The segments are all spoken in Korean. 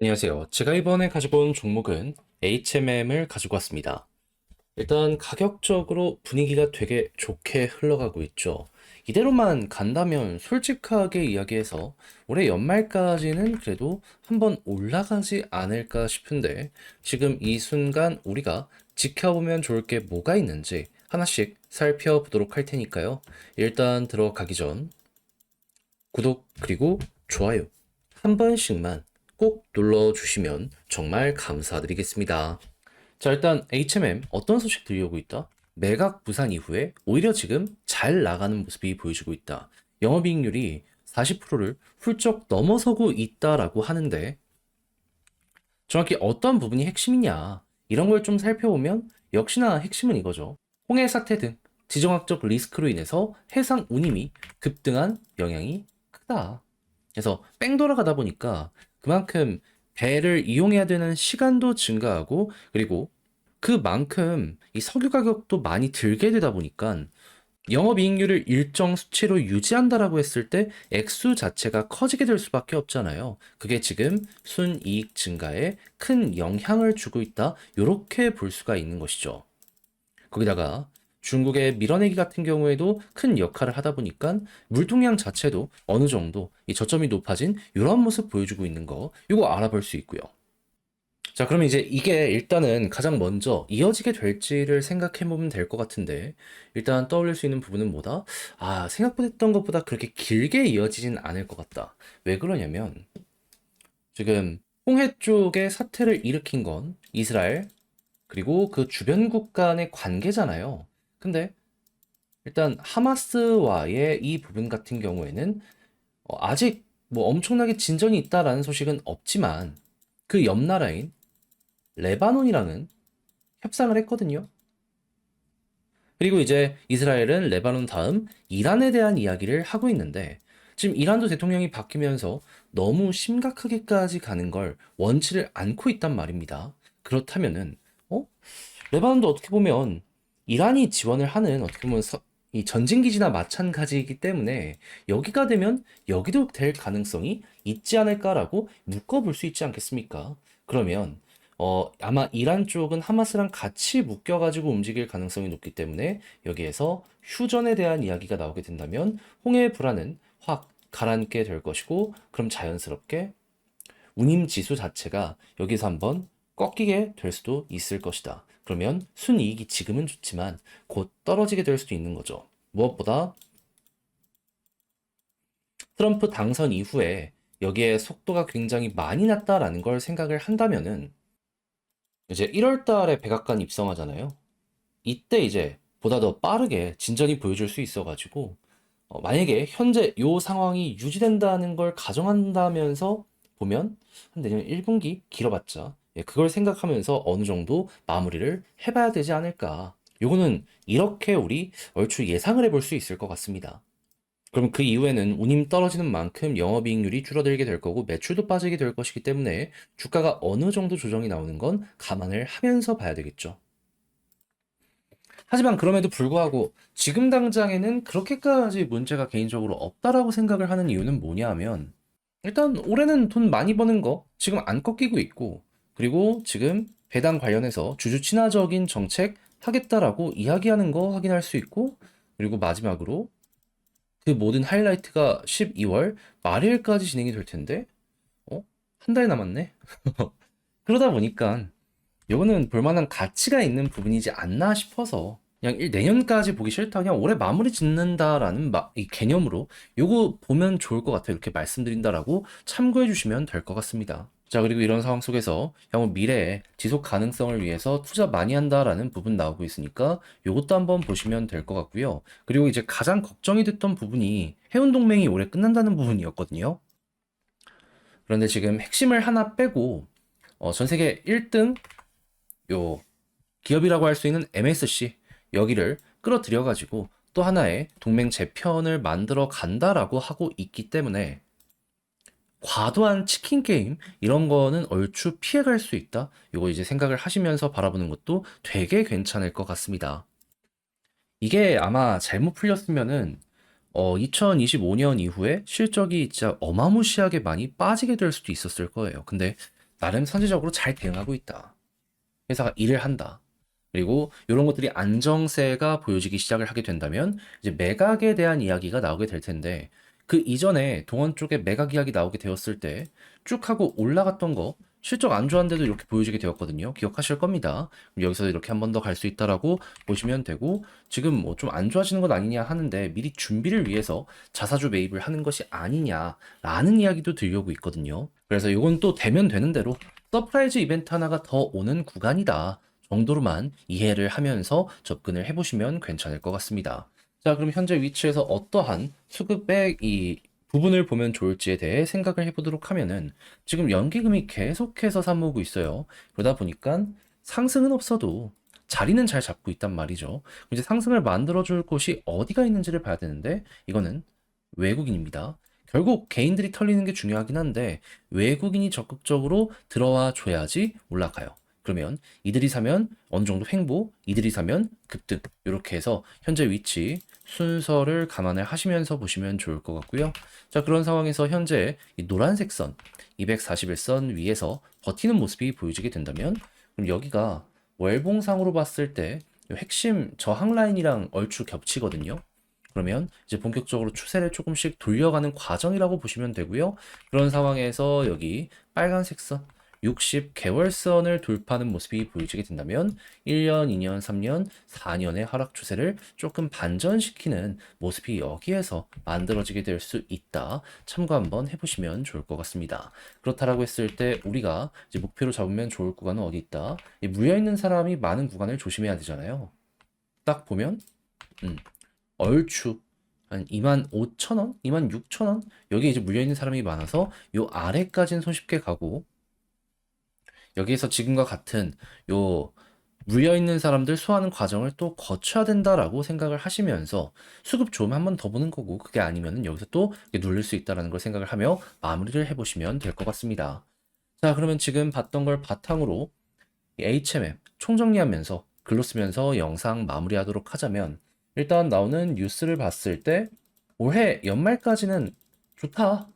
안녕하세요. 제가 이번에 가지고 온 종목은 HMM을 가지고 왔습니다. 일단 가격적으로 분위기가 되게 좋게 흘러가고 있죠. 이대로만 간다면 솔직하게 이야기해서 올해 연말까지는 그래도 한번 올라가지 않을까 싶은데 지금 이 순간 우리가 지켜보면 좋을 게 뭐가 있는지 하나씩 살펴보도록 할 테니까요. 일단 들어가기 전 구독 그리고 좋아요 한 번씩만 꼭 눌러주시면 정말 감사드리겠습니다. 자, 일단 HMM 어떤 소식 들려오고 있다? 매각 부산 이후에 오히려 지금 잘 나가는 모습이 보여지고 있다. 영업이익률이 40%를 훌쩍 넘어서고 있다라고 하는데 정확히 어떤 부분이 핵심이냐 이런 걸 좀 살펴보면 역시나 핵심은 이거죠. 홍해 사태 등 지정학적 리스크로 인해서 해상 운임이 급등한 영향이 크다. 그래서 뺑 돌아가다 보니까 그만큼 배를 이용해야 되는 시간도 증가하고 그리고 그만큼 이 석유 가격도 많이 들게 되다 보니까 영업이익률을 일정 수치로 유지한다라고 했을 때 액수 자체가 커지게 될 수밖에 없잖아요. 그게 지금 순이익 증가에 큰 영향을 주고 있다. 이렇게 볼 수가 있는 것이죠. 거기다가 중국의 밀어내기 같은 경우에도 큰 역할을 하다 보니까 물통량 자체도 어느 정도 이 저점이 높아진 이런 모습 보여주고 있는 거 이거 알아볼 수 있고요. 자, 그러면 이제 이게 일단은 가장 먼저 이어지게 될지를 생각해 보면 될 것 같은데, 일단 떠올릴 수 있는 부분은 뭐다? 아, 생각보다 했던 것보다 그렇게 길게 이어지진 않을 것 같다. 왜 그러냐면, 지금 홍해 쪽에 사태를 일으킨 건 이스라엘, 그리고 그 주변국 간의 관계잖아요. 근데 일단 하마스와의 이 부분 같은 경우에는 아직 뭐 엄청나게 진전이 있다라는 소식은 없지만 그 옆 나라인 레바논이랑은 협상을 했거든요. 그리고 이제 이스라엘은 레바논 다음 이란에 대한 이야기를 하고 있는데 지금 이란도 대통령이 바뀌면서 너무 심각하게까지 가는 걸 원치를 않고 있단 말입니다. 그렇다면은 레바논도 어떻게 보면 이란이 지원을 하는 어떻게 보면 이 전진기지나 마찬가지이기 때문에 여기가 되면 여기도 될 가능성이 있지 않을까라고 묶어볼 수 있지 않겠습니까? 그러면 아마 이란 쪽은 하마스랑 같이 묶여가지고 움직일 가능성이 높기 때문에 여기에서 휴전에 대한 이야기가 나오게 된다면 홍해의 불안은 확 가라앉게 될 것이고 그럼 자연스럽게 운임 지수 자체가 여기서 한번 꺾이게 될 수도 있을 것이다. 그러면 순이익이 지금은 좋지만 곧 떨어지게 될 수도 있는 거죠. 무엇보다 트럼프 당선 이후에 여기에 속도가 굉장히 많이 났다라는 걸 생각을 한다면은 이제 1월 달에 백악관 입성하잖아요. 이때 이제 보다 더 빠르게 진전이 보여줄 수 있어가지고 만약에 현재 요 상황이 유지된다는 걸 가정한다면서 보면 한 내년 1분기 길어봤자 그걸 생각하면서 어느 정도 마무리를 해봐야 되지 않을까. 요거는 이렇게 우리 얼추 예상을 해볼 수 있을 것 같습니다. 그럼 그 이후에는 운임 떨어지는 만큼 영업이익률이 줄어들게 될 거고 매출도 빠지게 될 것이기 때문에 주가가 어느 정도 조정이 나오는 건 감안을 하면서 봐야 되겠죠. 하지만 그럼에도 불구하고 지금 당장에는 그렇게까지 문제가 개인적으로 없다라고 생각을 하는 이유는 뭐냐 하면 일단 올해는 돈 많이 버는 거 지금 안 꺾이고 있고 그리고 지금 배당 관련해서 주주 친화적인 정책 하겠다라고 이야기하는 거 확인할 수 있고 그리고 마지막으로 그 모든 하이라이트가 12월 말일까지 진행이 될 텐데 한 달 남았네. 그러다 보니까 이거는 볼만한 가치가 있는 부분이지 않나 싶어서 그냥 내년까지 보기 싫다 그냥 올해 마무리 짓는다라는 이 개념으로 요거 보면 좋을 것 같아요. 이렇게 말씀드린다라고 참고해 주시면 될 것 같습니다. 자, 그리고 이런 상황 속에서 향후 미래에 지속 가능성을 위해서 투자 많이 한다라는 부분 나오고 있으니까 요것도 한번 보시면 될 것 같고요. 그리고 이제 가장 걱정이 됐던 부분이 해운동맹이 올해 끝난다는 부분이었거든요. 그런데 지금 핵심을 하나 빼고 전 세계 1등 요 기업이라고 할 수 있는 MSC 여기를 끌어들여 가지고 또 하나의 동맹 재편을 만들어 간다라고 하고 있기 때문에 과도한 치킨 게임 이런 거는 얼추 피해갈 수 있다. 요거 이제 생각을 하시면서 바라보는 것도 되게 괜찮을 것 같습니다. 이게 아마 잘못 풀렸으면은 2025년 이후에 실적이 진짜 어마무시하게 많이 빠지게 될 수도 있었을 거예요. 근데 나름 선제적으로 잘 대응하고 있다. 회사가 일을 한다. 그리고 이런 것들이 안정세가 보여지기 시작을 하게 된다면 이제 매각에 대한 이야기가 나오게 될 텐데 그 이전에 동원 쪽에 매각 이야기 나오게 되었을 때 쭉 하고 올라갔던 거 실적 안 좋았는데도 이렇게 보여지게 되었거든요. 기억하실 겁니다. 그럼 여기서 이렇게 한 번 더 갈 수 있다라고 보시면 되고 지금 뭐 좀 안 좋아지는 것 아니냐 하는데 미리 준비를 위해서 자사주 매입을 하는 것이 아니냐라는 이야기도 들려오고 있거든요. 그래서 이건 또 되면 되는 대로 서프라이즈 이벤트 하나가 더 오는 구간이다 정도로만 이해를 하면서 접근을 해보시면 괜찮을 것 같습니다. 자, 그럼 현재 위치에서 어떠한 수급의 이 부분을 보면 좋을지에 대해 생각을 해보도록 하면은 지금 연기금이 계속해서 산 모으고 있어요. 그러다 보니까 상승은 없어도 자리는 잘 잡고 있단 말이죠. 이제 상승을 만들어줄 곳이 어디가 있는지를 봐야 되는데 이거는 외국인입니다. 결국 개인들이 털리는 게 중요하긴 한데 외국인이 적극적으로 들어와 줘야지 올라가요. 그러면 이들이 사면 어느 정도 횡보, 이들이 사면 급등 이렇게 해서 현재 위치 순서를 감안을 하시면서 보시면 좋을 것 같고요. 자, 그런 상황에서 현재 이 노란색 선 241선 위에서 버티는 모습이 보여지게 된다면 그럼 여기가 월봉상으로 봤을 때 핵심 저항 라인이랑 얼추 겹치거든요. 그러면 이제 본격적으로 추세를 조금씩 돌려가는 과정이라고 보시면 되고요. 그런 상황에서 여기 빨간색 선 60개월선을 돌파하는 모습이 보여지게 된다면 1년, 2년, 3년, 4년의 하락 추세를 조금 반전시키는 모습이 여기에서 만들어지게 될 수 있다. 참고 한번 해보시면 좋을 것 같습니다. 그렇다라고 했을 때 우리가 이제 목표로 잡으면 좋을 구간은 어디 있다? 이 물려있는 사람이 많은 구간을 조심해야 되잖아요. 딱 보면 얼추 한 25,000원, 26,000원 여기 이제 물려있는 사람이 많아서 요 아래까지는 손쉽게 가고 여기에서 지금과 같은 요 물려있는 사람들 수하는 과정을 또 거쳐야 된다라고 생각을 하시면서 수급 좋으면 한 번 더 보는 거고 그게 아니면은 여기서 또 누를 수 있다라는 걸 생각을 하며 마무리를 해보시면 될 것 같습니다. 자, 그러면 지금 봤던 걸 바탕으로 HMM 총정리하면서 글로 쓰면서 영상 마무리하도록 하자면 일단 나오는 뉴스를 봤을 때 올해 연말까지는 좋다.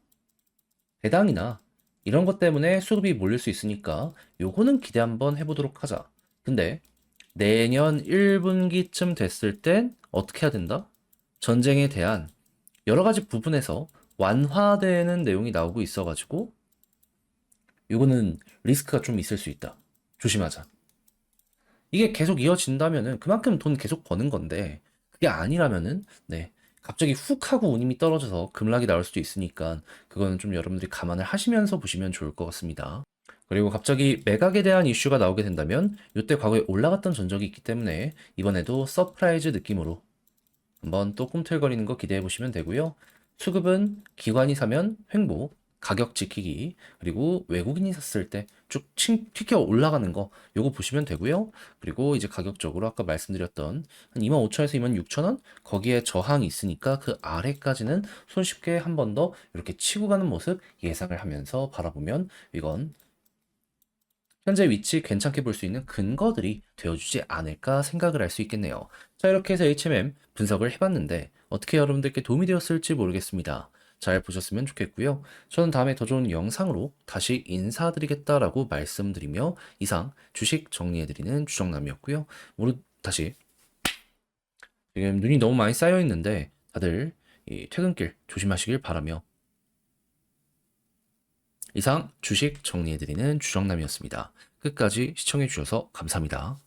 배당이나 이런 것 때문에 수급이 몰릴 수 있으니까 요거는 기대 한번 해보도록 하자. 근데 내년 1분기쯤 됐을 땐 어떻게 해야 된다? 전쟁에 대한 여러 가지 부분에서 완화되는 내용이 나오고 있어가지고 요거는 리스크가 좀 있을 수 있다. 조심하자. 이게 계속 이어진다면은 그만큼 돈 계속 버는 건데 그게 아니라면은 네 갑자기 훅 하고 운임이 떨어져서 급락이 나올 수도 있으니까 그거는 좀 여러분들이 감안을 하시면서 보시면 좋을 것 같습니다. 그리고 갑자기 매각에 대한 이슈가 나오게 된다면 이때 과거에 올라갔던 전적이 있기 때문에 이번에도 서프라이즈 느낌으로 한번 또 꿈틀거리는 거 기대해 보시면 되고요. 수급은 기관이 사면 횡보, 가격 지키기, 그리고 외국인이 샀을 때 쭉 튀겨 올라가는 거 요거 보시면 되고요. 그리고 이제 가격적으로 아까 말씀드렸던 한 25,000원에서 26,000원 거기에 저항이 있으니까 그 아래까지는 손쉽게 한 번 더 이렇게 치고 가는 모습 예상을 하면서 바라보면 이건 현재 위치 괜찮게 볼 수 있는 근거들이 되어주지 않을까 생각을 할 수 있겠네요. 자, 이렇게 해서 HMM 분석을 해봤는데 어떻게 여러분들께 도움이 되었을지 모르겠습니다. 잘 보셨으면 좋겠고요. 저는 다음에 더 좋은 영상으로 다시 인사드리겠다라고 말씀드리며 이상 주식 정리해드리는 주정남이었고요. 모두 다시 지금 눈이 너무 많이 쌓여 있는데 다들 이 퇴근길 조심하시길 바라며 이상 주식 정리해드리는 주정남이었습니다. 끝까지 시청해주셔서 감사합니다.